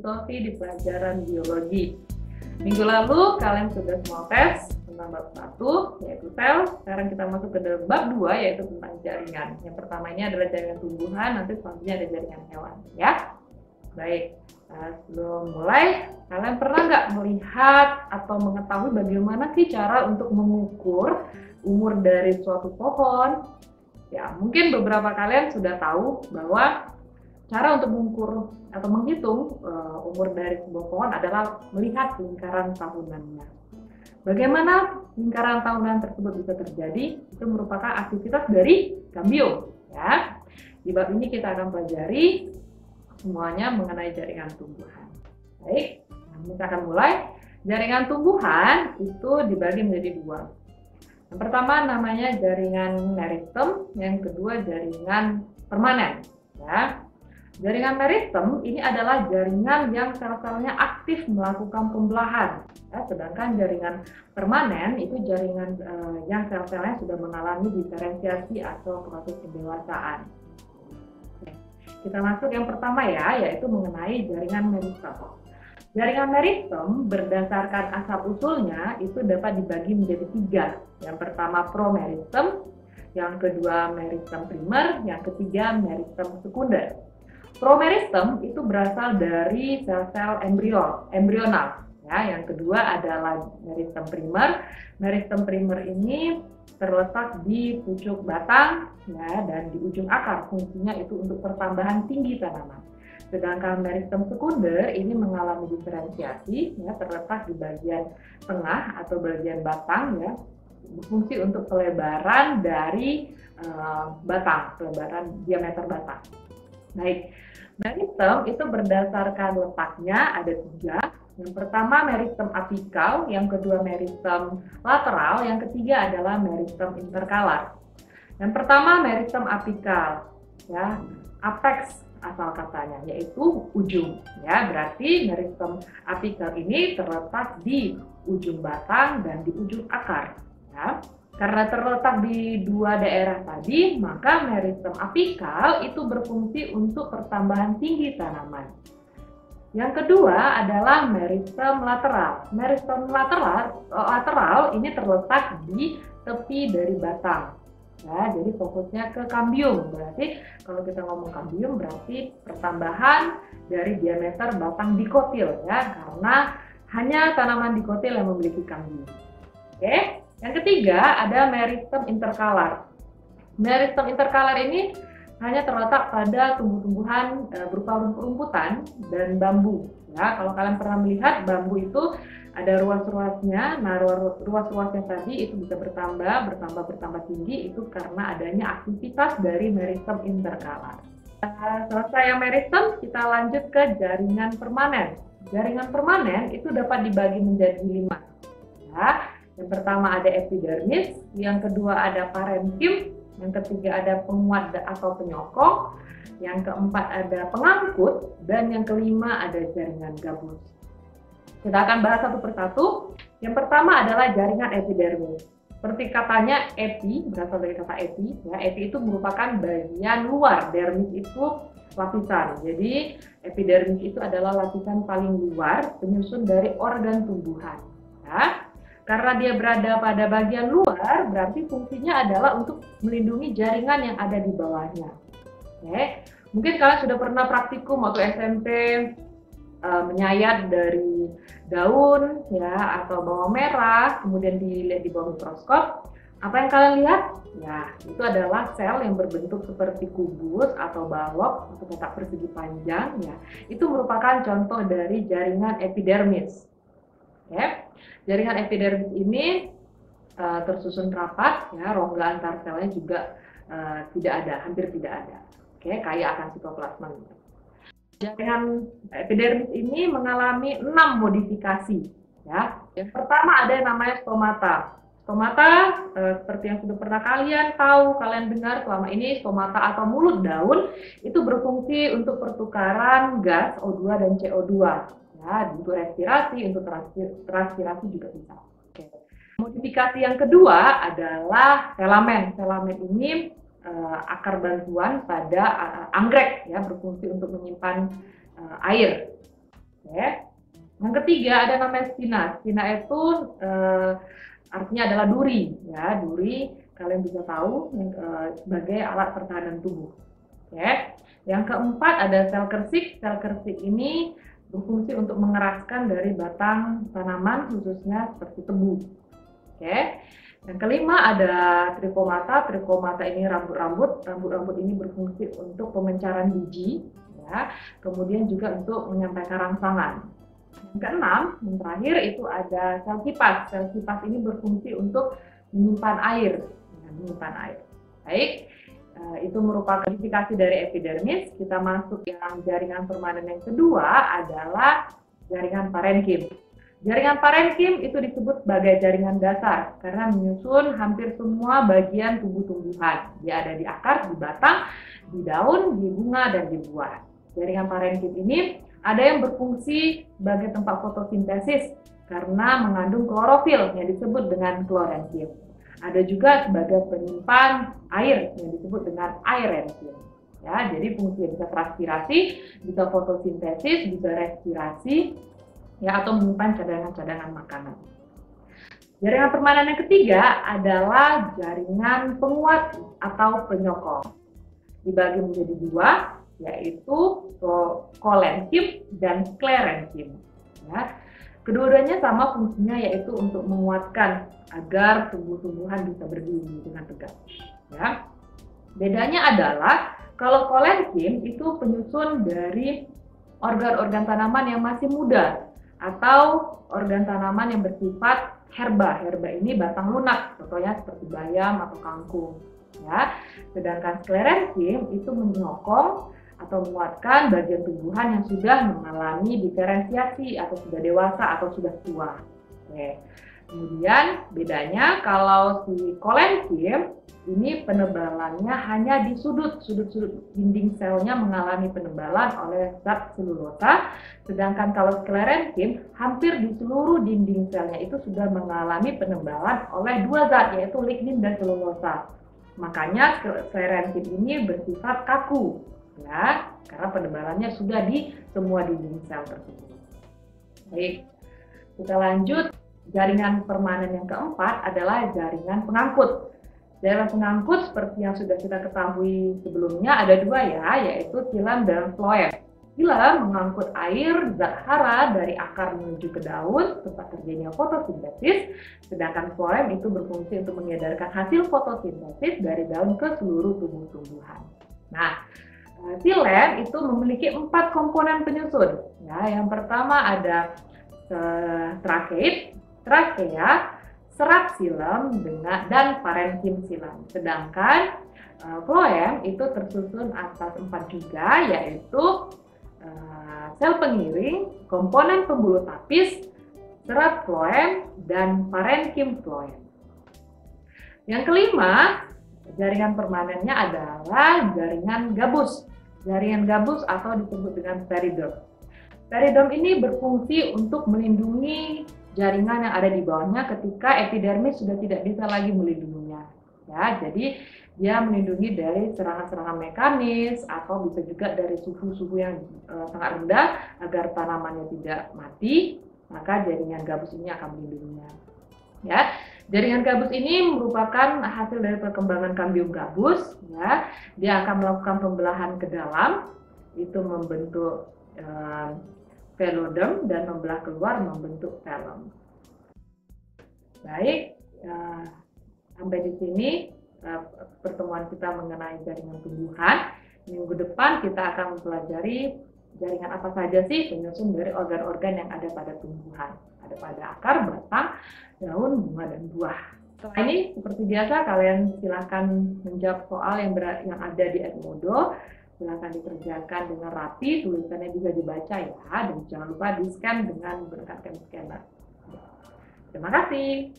filosofi di pelajaran biologi. Minggu lalu kalian sudah semua tes tentang bab 1 yaitu sel. Sekarang kita masuk ke bab 2 yaitu tentang jaringan. Yang pertama ini adalah jaringan tumbuhan, nanti selanjutnya ada jaringan hewan ya. Baik, sebelum mulai, kalian pernah nggak melihat atau mengetahui bagaimana sih cara untuk mengukur umur dari suatu pohon? Ya, mungkin beberapa kalian sudah tahu bahwa cara untuk mengukur atau menghitung umur dari sebuah pohon adalah melihat lingkaran tahunannya. Bagaimana lingkaran tahunan tersebut bisa terjadi? Itu merupakan aktivitas dari kambium. Ya. Di bab ini kita akan pelajari semuanya mengenai jaringan tumbuhan. Baik, kita akan mulai. Jaringan tumbuhan itu dibagi menjadi dua. Yang pertama namanya jaringan meristem, yang kedua jaringan permanen. Ya. Jaringan meristem ini adalah jaringan yang sel-selnya aktif melakukan pembelahan. Ya, sedangkan jaringan permanen itu jaringan yang sel-selnya sudah mengalami diferensiasi atau proses pendewasaan. Kita masuk yang pertama ya, yaitu mengenai jaringan meristem. Jaringan meristem berdasarkan asal-usulnya itu dapat dibagi menjadi 3. Yang pertama promeristem, yang kedua meristem primer, yang ketiga meristem sekunder. Promeristem itu berasal dari sel-sel embrional. Ya, yang kedua adalah meristem primer. Meristem primer ini terletak di pucuk batang ya, dan di ujung akar. Fungsinya itu untuk pertambahan tinggi tanaman. Sedangkan meristem sekunder ini mengalami diferensiasi, ya, terletak di bagian tengah atau bagian batang, ya, berfungsi untuk pelebaran dari batang, pelebaran diameter batang. Baik, meristem itu berdasarkan letaknya ada 3. Yang pertama meristem apikal, yang kedua meristem lateral, yang ketiga adalah meristem interkalar. Yang pertama meristem apikal, ya, apex asal katanya, yaitu ujung. Ya, berarti meristem apikal ini terletak di ujung batang dan di ujung akar. Ya. Karena terletak di 2 daerah tadi, maka meristem apikal itu berfungsi untuk pertambahan tinggi tanaman. Yang kedua adalah meristem lateral. Meristem lateral ini terletak di tepi dari batang. Ya, jadi fokusnya ke kambium. Berarti kalau kita ngomong kambium berarti pertambahan dari diameter batang dikotil, ya, karena hanya tanaman dikotil yang memiliki kambium. Oke. Yang ketiga ada meristem interkalar. Meristem interkalar ini hanya terletak pada tumbuh-tumbuhan berupa rumputan dan bambu. Ya, kalau kalian pernah melihat bambu itu ada ruas-ruasnya. Nah, ruas-ruasnya tadi itu bisa bertambah tinggi itu karena adanya aktivitas dari meristem interkalar. Selesai yang meristem, kita lanjut ke jaringan permanen. Jaringan permanen itu dapat dibagi menjadi 5. Ya, yang pertama ada epidermis, yang kedua ada parenkim, yang ketiga ada penguat atau penyokong, yang keempat ada pengangkut, dan yang kelima ada jaringan gabus. Kita akan bahas satu persatu. Yang pertama adalah jaringan epidermis. Seperti katanya epi, berasal dari kata epi. Ya, epi itu merupakan bagian luar, dermis itu lapisan. Jadi epidermis itu adalah lapisan paling luar penyusun dari organ tumbuhan. Ya. Karena dia berada pada bagian luar, berarti fungsinya adalah untuk melindungi jaringan yang ada di bawahnya. Oke. Mungkin kalian sudah pernah praktikum waktu SMP menyayat dari daun, ya, atau bawang merah, kemudian dilihat di bawah mikroskop. Apa yang kalian lihat? Ya, itu adalah sel yang berbentuk seperti kubus atau balok atau kotak persegi panjang. Ya, itu merupakan contoh dari jaringan epidermis. Oke. Jaringan epidermis ini tersusun rapat, ya, rongga antar selnya juga tidak ada, hampir tidak ada. Oke, kaya akan sitoplasma. Jaringan epidermis ini mengalami 6 modifikasi. Ya. Yang pertama ada yang namanya stomata. Stomata seperti yang sudah pernah kalian dengar selama ini, stomata atau mulut daun itu berfungsi untuk pertukaran gas O2 dan CO2. Ya, untuk respirasi, untuk transpirasi juga bisa. Oke. Modifikasi yang kedua adalah selamen. Selamen ini akar bantuan pada anggrek, ya, berfungsi untuk menyimpan air. Oke. Yang ketiga ada namanya stina. Stina itu artinya adalah duri, ya. Duri kalian bisa tahu sebagai alat pertahanan tubuh. Oke. Yang keempat ada sel kersik. Sel kersik ini berfungsi untuk mengeraskan dari batang tanaman, khususnya seperti tebu. Oke. Yang kelima ada trikomata. Trikomata ini rambut-rambut. Rambut-rambut ini berfungsi untuk pemencaran biji, ya. Kemudian juga untuk menyampaikan rangsangan. Yang keenam, yang terakhir itu ada sel kipas. Sel kipas ini berfungsi untuk menyimpan air, menyimpan air. Baik, itu merupakan klasifikasi dari epidermis. Kita masuk yang jaringan permanen yang kedua adalah jaringan parenkim. Jaringan parenkim itu disebut sebagai jaringan dasar karena menyusun hampir semua bagian tubuh tumbuhan. Dia ada di akar, di batang, di daun, di bunga, dan di buah. Jaringan parenkim ini ada yang berfungsi sebagai tempat fotosintesis karena mengandung klorofil yang disebut dengan klorenkim. Ada juga sebagai penyimpan air yang disebut dengan aerenkim. Ya, jadi fungsinya bisa transpirasi, bisa fotosintesis, bisa respirasi, ya, atau menyimpan cadangan-cadangan makanan. Jaringan permanen yang ketiga adalah jaringan penguat atau penyokong. Dibagi menjadi dua, yaitu kolenkim dan sklerenkim. Ya. Kedua-duanya sama fungsinya, yaitu untuk menguatkan agar tumbuh-tumbuhan bisa berdiri dengan tegak. Ya. Bedanya adalah kalau kolenkim itu penyusun dari organ-organ tanaman yang masih muda atau organ tanaman yang bersifat herba. Herba ini batang lunak, contohnya seperti bayam atau kangkung. Ya. Sedangkan sklerenkim itu menyokong atau menguatkan bagian tumbuhan yang sudah mengalami diferensiasi atau sudah dewasa atau sudah tua. Oke. Kemudian bedanya kalau si kolenkim ini penebalannya hanya di sudut-sudut dinding selnya mengalami penebalan oleh zat selulosa, sedangkan kalau sklerenkim hampir di seluruh dinding selnya itu sudah mengalami penebalan oleh dua zat, yaitu lignin dan selulosa. Makanya sklerenkim ini bersifat kaku, ya, karena penebalannya sudah di semua dinding sel tersebut. Baik, kita lanjut. Jaringan permanen yang keempat adalah jaringan pengangkut. Jaringan pengangkut seperti yang sudah kita ketahui sebelumnya ada dua, ya, yaitu silam dan floem. Silam mengangkut air zat hara dari akar menuju ke daun tempat terjadinya fotosintesis, sedangkan floem itu berfungsi untuk mengedarkan hasil fotosintesis dari daun ke seluruh tumbuh-tumbuhan. Nah, xilem itu memiliki 4 komponen penyusun. Ya, yang pertama ada trakea, serat xilem dan parenkim xilem. Sedangkan floem itu tersusun atas 4 juga, yaitu sel pengiring, komponen pembuluh tapis, serat floem, dan parenkim floem. Yang kelima, jaringan permanennya adalah jaringan gabus. Jaringan gabus atau disebut dengan peridom. Peridom ini berfungsi untuk melindungi jaringan yang ada di bawahnya ketika epidermis sudah tidak bisa lagi melindunginya. Ya, jadi dia melindungi dari serangan-serangan mekanis atau bisa juga dari suhu-suhu yang sangat rendah agar tanamannya tidak mati, maka jaringan gabus ini akan melindunginya. Ya, jaringan gabus ini merupakan hasil dari perkembangan kambium gabus. Ya, dia akan melakukan pembelahan ke dalam, itu membentuk velodem, dan membelah keluar membentuk velum. Baik, sampai di sini pertemuan kita mengenai jaringan tumbuhan. Minggu depan kita akan mempelajari jaringan apa saja sih penyusun dari organ-organ yang ada pada tumbuhan. Ada pada akar, batang, daun, bunga, dan buah. Setelah ini, seperti biasa, kalian silakan menjawab soal yang ada di Edmodo. Silakan dikerjakan dengan rapi, tulisannya bisa dibaca, ya, dan jangan lupa di-scan dengan menggunakan scanner. Terima kasih.